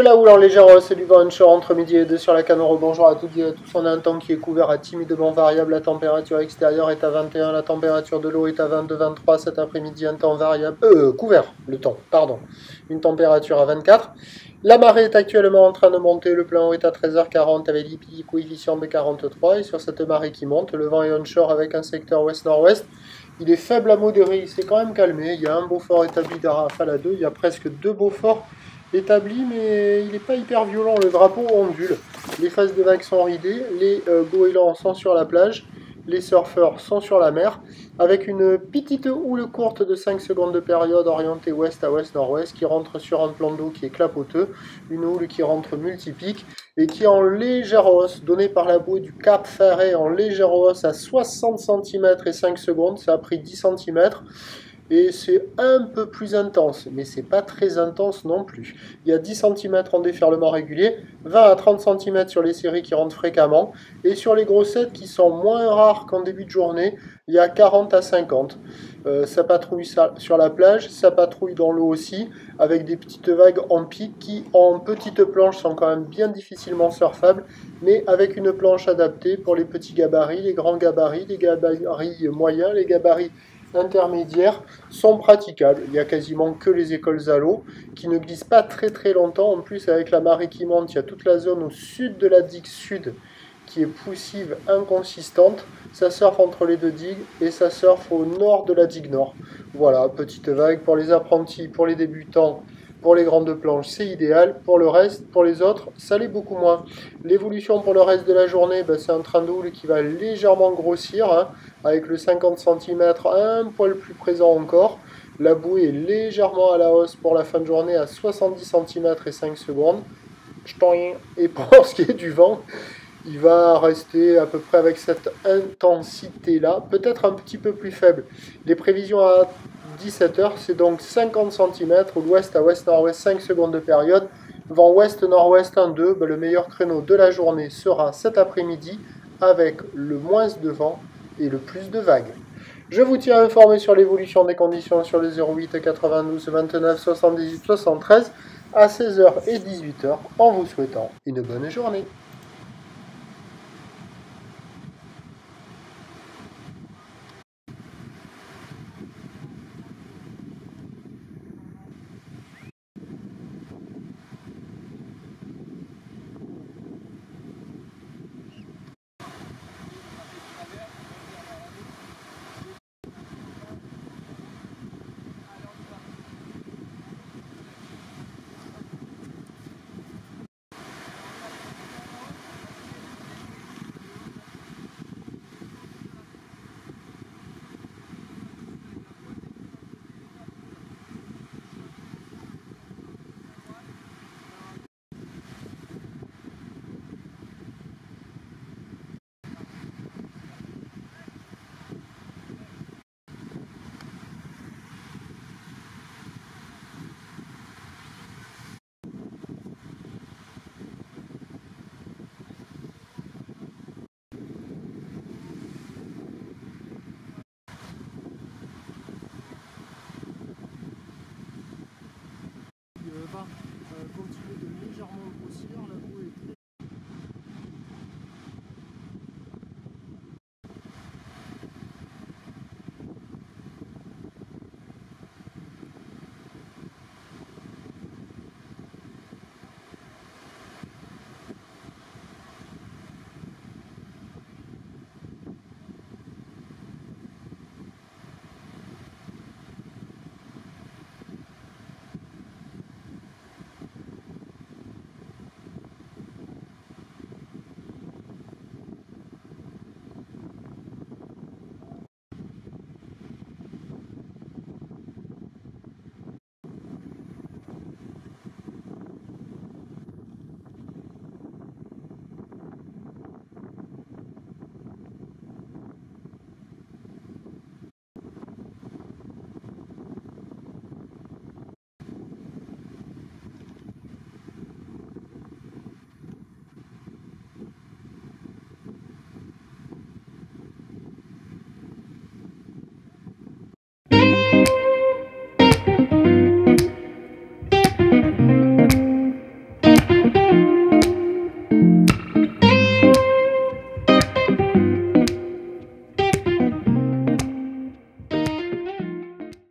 De la houle en légère hausse et du vent onshore entre midi et 2 sur la Canoro. Bonjour à toutes et à tous. On a un temps qui est couvert à timidement variable. La température extérieure est à 21. La température de l'eau est à 22-23. Cet après-midi, un temps variable. Couvert, le temps, pardon. Une température à 24. La marée est actuellement en train de monter. Le plan haut est à 13h40 avec l'IPI coefficient de 43. Et sur cette marée qui monte, le vent est onshore avec un secteur ouest-nord-ouest. Il est faible à modéré. Il s'est quand même calmé. Il y a un Beaufort établi de rafale à 2. Il y a presque 2 Beauforts établi, mais il n'est pas hyper violent. Le drapeau ondule, les phases de vagues sont ridées, les goélands sont sur la plage, les surfeurs sont sur la mer, avec une petite houle courte de 5 secondes de période orientée ouest à ouest-nord-ouest qui rentre sur un plan d'eau qui est clapoteux, une houle qui rentre multipique et qui est en légère hausse, donnée par la bouée du Cap Ferret en légère hausse à 60 cm et 5 secondes, ça a pris 10 cm. Et c'est un peu plus intense, mais c'est pas très intense non plus. Il y a 10 cm en déferlement régulier, 20 à 30 cm sur les séries qui rentrent fréquemment, et sur les grossettes qui sont moins rares qu'en début de journée, il y a 40 à 50. Ça patrouille sur la plage, ça patrouille dans l'eau aussi, avec des petites vagues en pic qui, en petites planches, sont quand même bien difficilement surfables, mais avec une planche adaptée pour les petits gabarits, les grands gabarits, les gabarits moyens, les gabarits intermédiaires sont praticables. Il n'y a quasiment que les écoles à l'eau qui ne glissent pas très longtemps. En plus, avec la marée qui monte, il y a toute la zone au sud de la digue sud qui est poussive, inconsistante. Ça surfe entre les deux digues et ça surfe au nord de la digue nord. Voilà, petite vague pour les apprentis, pour les débutants. Pour les grandes planches, c'est idéal. Pour le reste, pour les autres, ça l'est beaucoup moins. L'évolution pour le reste de la journée, c'est un train de houle qui va légèrement grossir, avec le 50 cm un poil plus présent encore. La bouée est légèrement à la hausse pour la fin de journée à 70 cm et 5 secondes. Et pour ce qui est du vent, il va rester à peu près avec cette intensité-là, peut-être un petit peu plus faible. Les prévisions à 17h, c'est donc 50 cm, ouest à ouest-nord-ouest, 5 secondes de période. Vent ouest-nord-ouest 1-2, le meilleur créneau de la journée sera cet après-midi, avec le moins de vent et le plus de vagues. Je vous tiens informé sur l'évolution des conditions sur les 08 92 29 78 73 à 16h et 18h, en vous souhaitant une bonne journée.